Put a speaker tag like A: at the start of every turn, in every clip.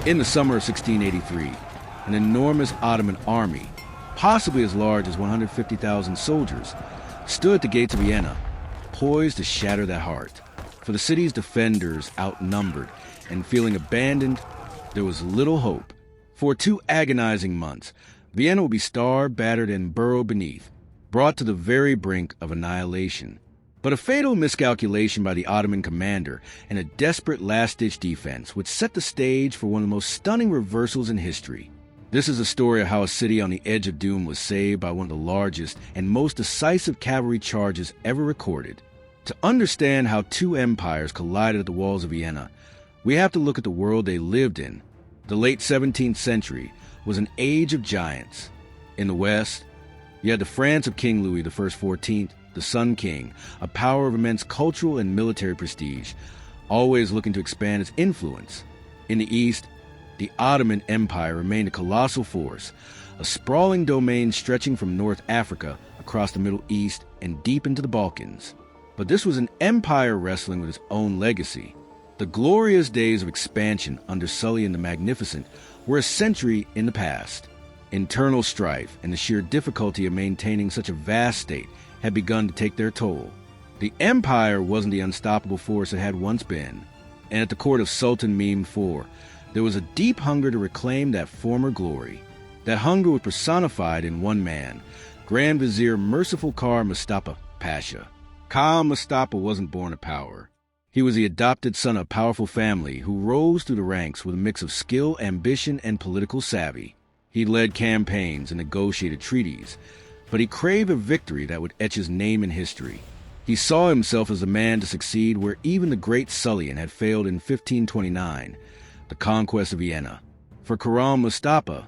A: In the summer of 1683, an enormous Ottoman army, possibly as large as 150,000 soldiers, stood at the gates of Vienna, poised to shatter that heart. For the city's defenders outnumbered and feeling abandoned, there was little hope. For 2 agonizing months, Vienna would be starved, battered, and burrowed beneath, brought to the very brink of annihilation. But a fatal miscalculation by the Ottoman commander and a desperate last-ditch defense would set the stage for one of the most stunning reversals in history. This is a story of how a city on the edge of doom was saved by one of the largest and most decisive cavalry charges ever recorded. To understand how 2 empires collided at the walls of Vienna, we have to look at the world they lived in. The late 17th century was an age of giants. In the West, you had the France of King Louis XIV, the Sun King, a power of immense cultural and military prestige, always looking to expand its influence. In the East, the Ottoman Empire remained a colossal force, a sprawling domain stretching from North Africa across the Middle East and deep into the Balkans. But this was an empire wrestling with its own legacy. The glorious days of expansion under Suleiman the Magnificent were a century in the past. Internal strife and the sheer difficulty of maintaining such a vast state had begun to take their toll. The empire wasn't the unstoppable force it had once been, and at the court of Sultan Mehmed IV, there was a deep hunger to reclaim that former glory. That hunger was personified in one man, Grand Vizier Merciful Kara Mustafa Pasha. Kara Mustafa wasn't born to power. He was the adopted son of a powerful family who rose through the ranks with a mix of skill, ambition, and political savvy. He led campaigns and negotiated treaties, but he craved a victory that would etch his name in history. He saw himself as the man to succeed where even the great Suleiman had failed in 1529, the conquest of Vienna. For Kara Mustafa,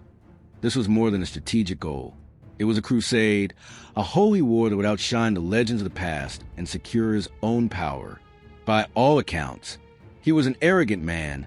A: this was more than a strategic goal. It was a crusade, a holy war that would outshine the legends of the past and secure his own power. By all accounts, he was an arrogant man,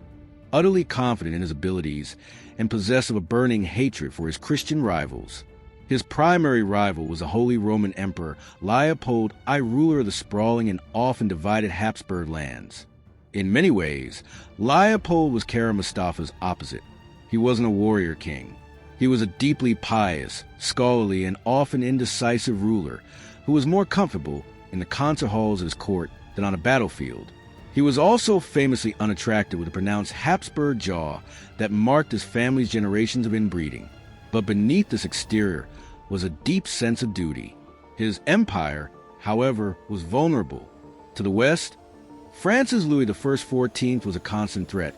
A: utterly confident in his abilities, and possessed of a burning hatred for his Christian rivals. His primary rival was the Holy Roman Emperor Leopold I, ruler of the sprawling and often divided Habsburg lands. In many ways, Leopold was Kara Mustafa's opposite. He wasn't a warrior king. He was a deeply pious, scholarly, and often indecisive ruler who was more comfortable in the concert halls of his court than on a battlefield. He was also famously unattractive with a pronounced Habsburg jaw that marked his family's generations of inbreeding. But beneath this exterior was a deep sense of duty. His empire, however, was vulnerable. To the west, France's Louis XIV was a constant threat,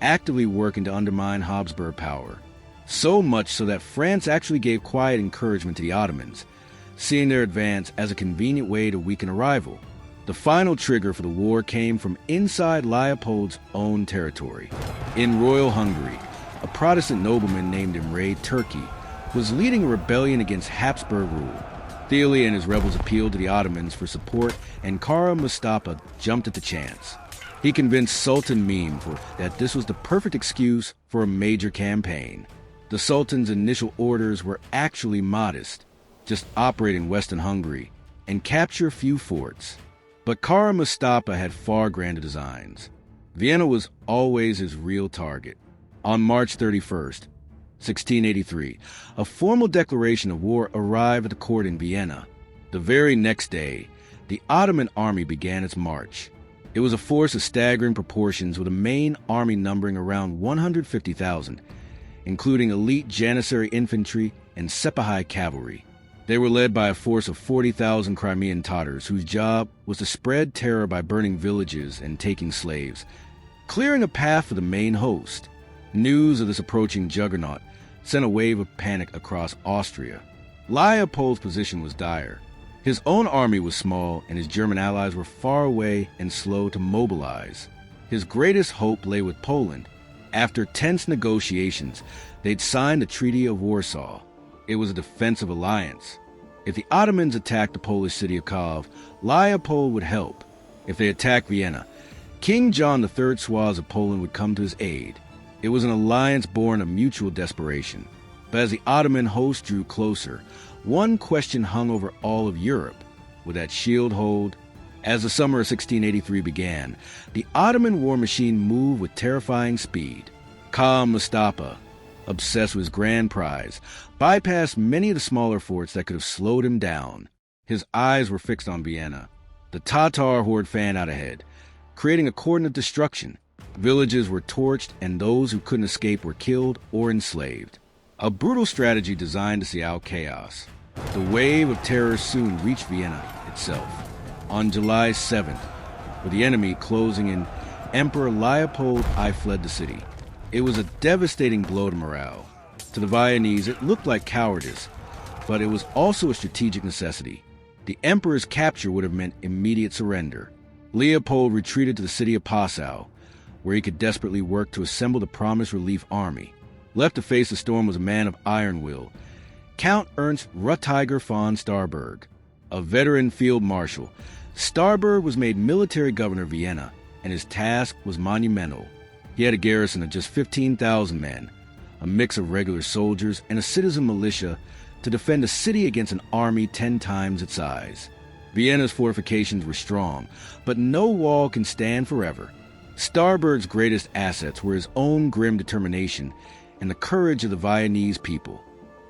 A: actively working to undermine Habsburg power. So much so that France actually gave quiet encouragement to the Ottomans, seeing their advance as a convenient way to weaken a rival. The final trigger for the war came from inside Leopold's own territory. In Royal Hungary, a Protestant nobleman named Imre Turkey was leading a rebellion against Habsburg rule. Thiele and his rebels appealed to the Ottomans for support, and Kara Mustafa jumped at the chance. He convinced Sultan Mehmed that this was the perfect excuse for a major campaign. The Sultan's initial orders were actually modest, just operate in Western Hungary and capture a few forts. But Kara Mustafa had far grander designs. Vienna was always his real target. On March 31st, 1683, a formal declaration of war arrived at the court in Vienna. The very next day, the Ottoman army began its march. It was a force of staggering proportions with a main army numbering around 150,000, including elite Janissary infantry and Sepahi cavalry. They were led by a force of 40,000 Crimean Tatars whose job was to spread terror by burning villages and taking slaves, clearing a path for the main host. News of this approaching juggernaut sent a wave of panic across Austria. Leopold's position was dire. His own army was small, and his German allies were far away and slow to mobilize. His greatest hope lay with Poland. After tense negotiations, they'd signed the Treaty of Warsaw. It was a defensive alliance. If the Ottomans attacked the Polish city of Kiev, Leopold would help. If they attacked Vienna, King John III Swaz of Poland would come to his aid. It was an alliance born of mutual desperation. But as the Ottoman host drew closer, one question hung over all of Europe. Would that shield hold? As the summer of 1683 began, the Ottoman war machine moved with terrifying speed. Khan Mustafa, obsessed with his grand prize, bypassed many of the smaller forts that could have slowed him down. His eyes were fixed on Vienna. The Tatar horde fanned out ahead, creating a cordon of destruction. Villages were torched, and those who couldn't escape were killed or enslaved. A brutal strategy designed to see out chaos. The wave of terror soon reached Vienna itself. On July 7th, with the enemy closing in, Emperor Leopold I fled the city. It was a devastating blow to morale. To the Viennese, it looked like cowardice, but it was also a strategic necessity. The emperor's capture would have meant immediate surrender. Leopold retreated to the city of Passau, where he could desperately work to assemble the promised relief army. Left to face the storm was a man of iron will, Count Ernst Rutiger von Starberg, a veteran field marshal. Starberg was made military governor of Vienna, and his task was monumental. He had a garrison of just 15,000 men, a mix of regular soldiers and a citizen militia, to defend a city against an army 10 times its size. Vienna's fortifications were strong, but no wall can stand forever. Starberg's greatest assets were his own grim determination and the courage of the Viennese people.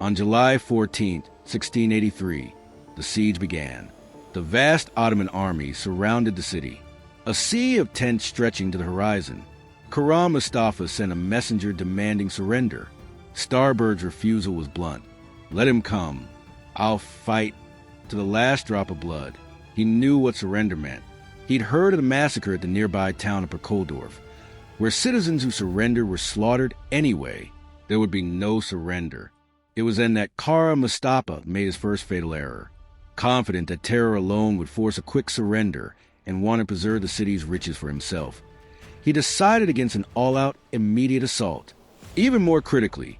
A: On July 14, 1683, the siege began. The vast Ottoman army surrounded the city, a sea of tents stretching to the horizon. Khan Mustafa sent a messenger demanding surrender. Starberg's refusal was blunt. "Let him come. I'll fight to the last drop of blood." He knew what surrender meant. He'd heard of the massacre at the nearby town of Perkoldorf, where citizens who surrendered were slaughtered anyway. There would be no surrender. It was then that Khan Mustafa made his first fatal error. Confident that terror alone would force a quick surrender and wanted to preserve the city's riches for himself, he decided against an all-out, immediate assault. Even more critically,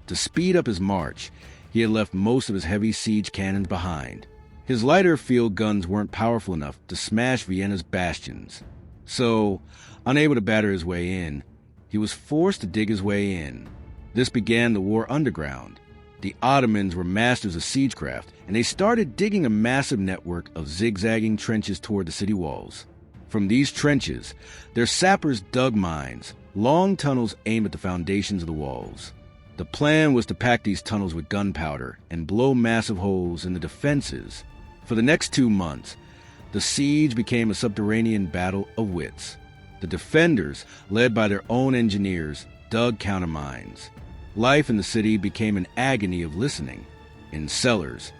A: to speed up his march, he had left most of his heavy siege cannons behind. His lighter field guns weren't powerful enough to smash Vienna's bastions. So, unable to batter his way in, he was forced to dig his way in. This began the war underground. The Ottomans were masters of siegecraft, and they started digging a massive network of zigzagging trenches toward the city walls. From these trenches, their sappers dug mines, long tunnels aimed at the foundations of the walls. The plan was to pack these tunnels with gunpowder and blow massive holes in the defenses. For the next 2 months, the siege became a subterranean battle of wits. The defenders, led by their own engineers, dug countermines. Life in the city became an agony of listening. In cellars,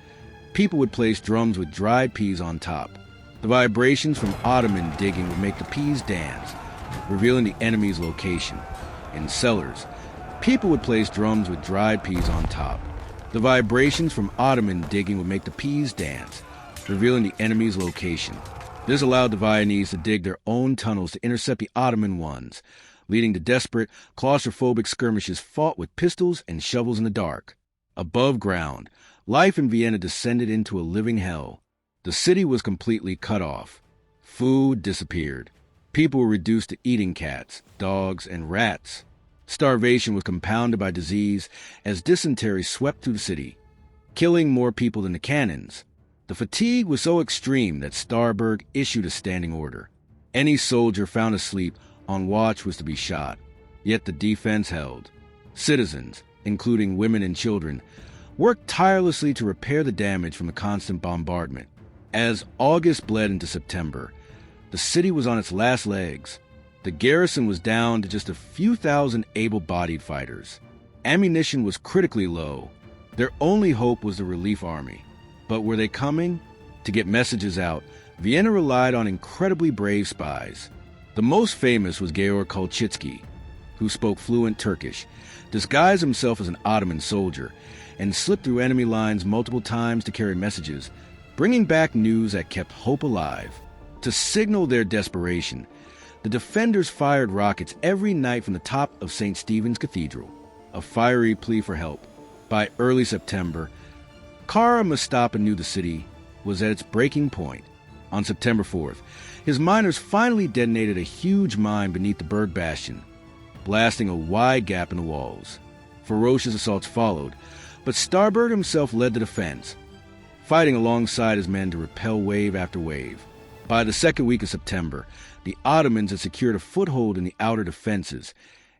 A: people would place drums with dried peas on top. The vibrations from Ottoman digging would make the peas dance, revealing the enemy's location. In cellars, people would place drums with dried peas on top. The vibrations from Ottoman digging would make the peas dance, revealing the enemy's location. This allowed the Viennese to dig their own tunnels to intercept the Ottoman ones, leading to desperate, claustrophobic skirmishes fought with pistols and shovels in the dark. Above ground, life in Vienna descended into a living hell. The city was completely cut off. Food disappeared. People were reduced to eating cats, dogs, and rats. Starvation was compounded by disease as dysentery swept through the city, killing more people than the cannons. The fatigue was so extreme that Starberg issued a standing order. Any soldier found asleep on watch was to be shot. Yet the defense held. Citizens, including women and children, worked tirelessly to repair the damage from the constant bombardment. As August bled into September, the city was on its last legs. The garrison was down to just a few thousand able-bodied fighters. Ammunition was critically low. Their only hope was the relief army. But were they coming? To get messages out, Vienna relied on incredibly brave spies. The most famous was Georg Kolchitsky, who spoke fluent Turkish, disguised himself as an Ottoman soldier, and slipped through enemy lines multiple times to carry messages, bringing back news that kept hope alive. To signal their desperation, the defenders fired rockets every night from the top of St. Stephen's Cathedral, a fiery plea for help. By early September, Khan Mustafa knew the city was at its breaking point. On September 4th, his miners finally detonated a huge mine beneath the Berg Bastion, blasting a wide gap in the walls. Ferocious assaults followed, but Starberg himself led the defense, fighting alongside his men to repel wave after wave. By the second week of September, the Ottomans had secured a foothold in the outer defenses,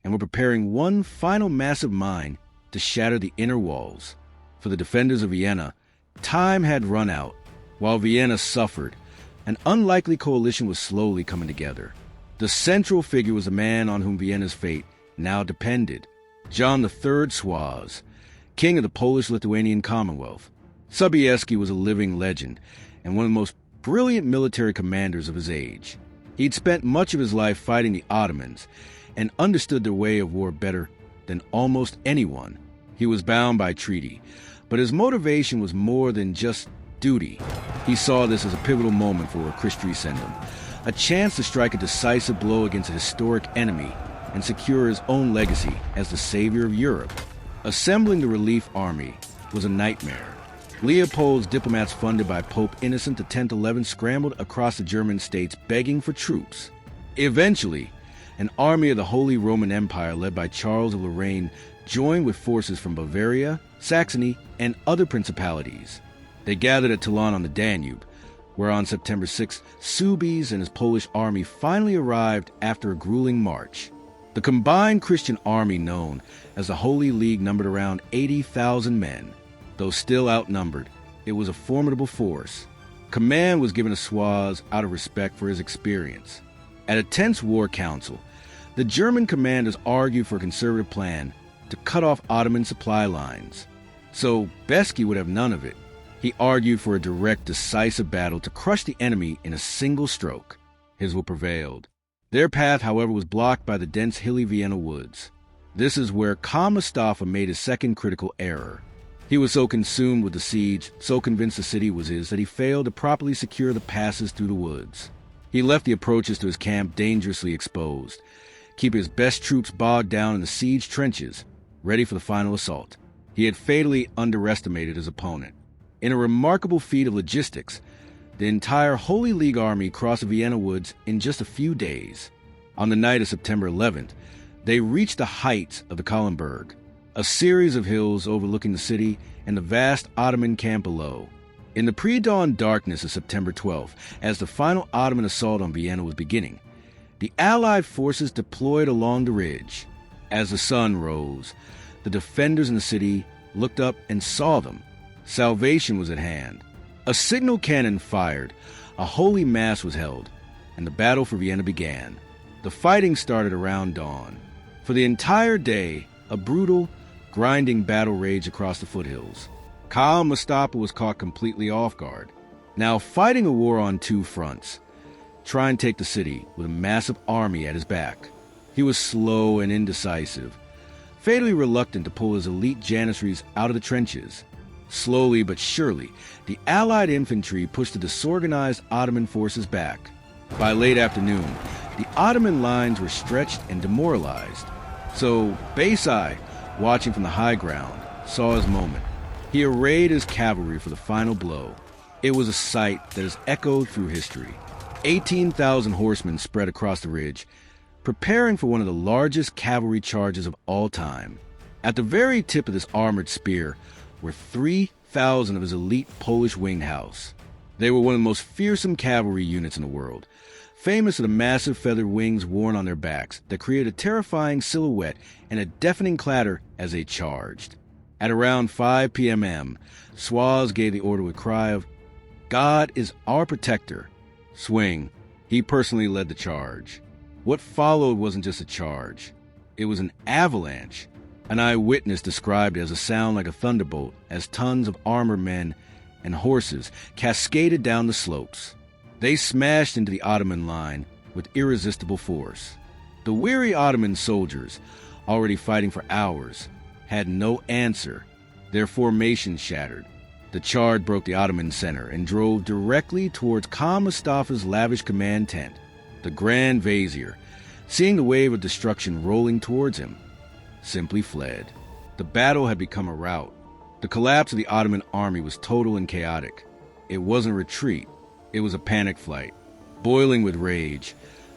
A: and were preparing one final massive mine to shatter the inner walls. For the defenders of Vienna, time had run out. While Vienna suffered, an unlikely coalition was slowly coming together. The central figure was a man on whom Vienna's fate now depended, John III Suaz, king of the Polish-Lithuanian Commonwealth. Sobieski was a living legend and one of the most brilliant military commanders of his age. He'd spent much of his life fighting the Ottomans and understood their way of war better than almost anyone. He was bound by treaty, but his motivation was more than just duty. He saw this as a pivotal moment for Christendom, a chance to strike a decisive blow against a historic enemy and secure his own legacy as the savior of Europe. Assembling the relief army was a nightmare. Leopold's diplomats, funded by Pope Innocent X scrambled across the German states begging for troops. Eventually, an army of the Holy Roman Empire led by Charles of Lorraine joined with forces from Bavaria, Saxony, and other principalities. They gathered at Toulon on the Danube, where on September 6th, Soubise and his Polish army finally arrived after a grueling march. The combined Christian army known as the Holy League numbered around 80,000 men. Though still outnumbered, it was a formidable force. Command was given to Suaz out of respect for his experience. At a tense war council, the German commanders argued for a conservative plan to cut off Ottoman supply lines. So Beski would have none of it. He argued for a direct, decisive battle to crush the enemy in a single stroke. His will prevailed. Their path, however, was blocked by the dense hilly Vienna woods. This is where Khan Mustafa made his second critical error. He was so consumed with the siege, so convinced the city was his, that he failed to properly secure the passes through the woods. He left the approaches to his camp dangerously exposed, keeping his best troops bogged down in the siege trenches, ready for the final assault. He had fatally underestimated his opponent. In a remarkable feat of logistics, the entire Holy League army crossed the Vienna woods in just a few days. On the night of September 11th, they reached the heights of the Kahlenberg, a series of hills overlooking the city and the vast Ottoman camp below. In the pre-dawn darkness of September 12th, as the final Ottoman assault on Vienna was beginning, the Allied forces deployed along the ridge. As the sun rose, the defenders in the city looked up and saw them. Salvation was at hand. A signal cannon fired, a holy mass was held, and the battle for Vienna began. The fighting started around dawn. For the entire day, a brutal, grinding battle raged across the foothills. Khan Mustafa was caught completely off guard. Now fighting a war on two fronts, try and take the city with a massive army at his back. He was slow and indecisive, fatally reluctant to pull his elite janissaries out of the trenches. Slowly but surely, the Allied infantry pushed the disorganized Ottoman forces back. By late afternoon, the Ottoman lines were stretched and demoralized. So Bayside, watching from the high ground, saw his moment. He arrayed his cavalry for the final blow. It was a sight that has echoed through history. 18,000 horsemen spread across the ridge, preparing for one of the largest cavalry charges of all time. At the very tip of this armored spear were 3,000 of his elite Polish Winged Hussars. They were one of the most fearsome cavalry units in the world, famous for the massive feathered wings worn on their backs that created a terrifying silhouette and a deafening clatter as they charged. At around 5 p.m., Suaz gave the order with a cry of, "God is our protector. Swing." He personally led the charge. What followed wasn't just a charge. It was an avalanche. An eyewitness described it as a sound like a thunderbolt as tons of armored men and horses cascaded down the slopes. They smashed into the Ottoman line with irresistible force. The weary Ottoman soldiers, already fighting for hours, had no answer. Their formation shattered. The charge broke the Ottoman center and drove directly towards Khan Mustafa's lavish command tent. The Grand Vizier, seeing the wave of destruction rolling towards him, simply fled. The battle had become a rout. The collapse of the Ottoman army was total and chaotic. It wasn't a retreat. It was a panic flight. Boiling with rage,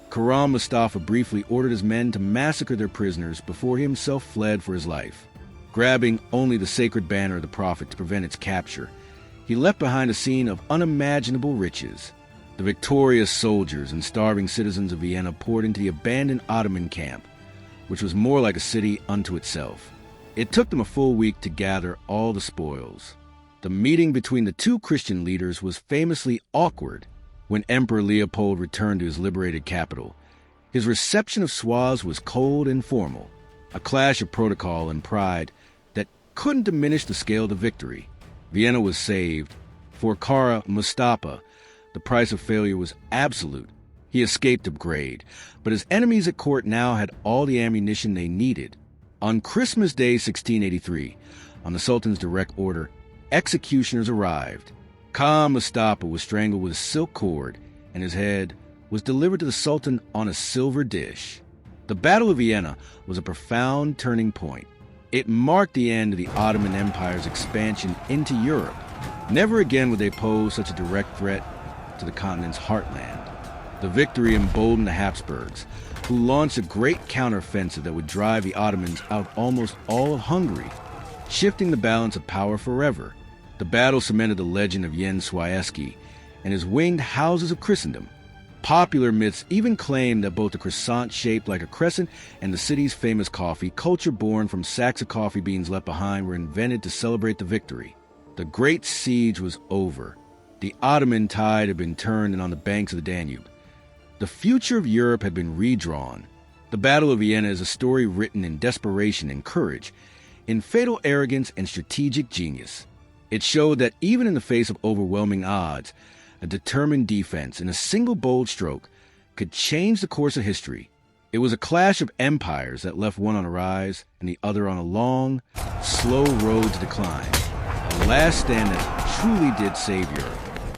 A: Khan Mustafa briefly ordered his men to massacre their prisoners before he himself fled for his life. Grabbing only the sacred banner of the Prophet to prevent its capture, he left behind a scene of unimaginable riches. The victorious soldiers and starving citizens of Vienna poured into the abandoned Ottoman camp, which was more like a city unto itself. It took them a full week to gather all the spoils. The meeting between the two Christian leaders was famously awkward when Emperor Leopold returned to his liberated capital. His reception of Swazi was cold and formal, a clash of protocol and pride that couldn't diminish the scale of the victory. Vienna was saved. For Kara Mustafa, the price of failure was absolute. He escaped upgrade, but his enemies at court now had all the ammunition they needed. On Christmas Day 1683, on the Sultan's direct order, executioners arrived. Khan Mustafa was strangled with a silk cord, and his head was delivered to the Sultan on a silver dish. The Battle of Vienna was a profound turning point. It marked the end of the Ottoman Empire's expansion into Europe. Never again would they pose such a direct threat to the continent's heartland. The victory emboldened the Habsburgs, who launched a great counteroffensive that would drive the Ottomans out almost all of Hungary, shifting the balance of power forever. The battle cemented the legend of Jens Sobieski and his winged houses of Christendom. Popular myths even claim that both the croissant shaped like a crescent and the city's famous coffee, culture born from sacks of coffee beans left behind, were invented to celebrate the victory. The great siege was over. The Ottoman tide had been turned and on the banks of the Danube. The future of Europe had been redrawn. The Battle of Vienna is a story written in desperation and courage, in fatal arrogance and strategic genius. It showed that even in the face of overwhelming odds, a determined defense and a single bold stroke could change the course of history. It was a clash of empires that left one on a rise and the other on a long, slow road to decline. A last stand that truly did save Europe.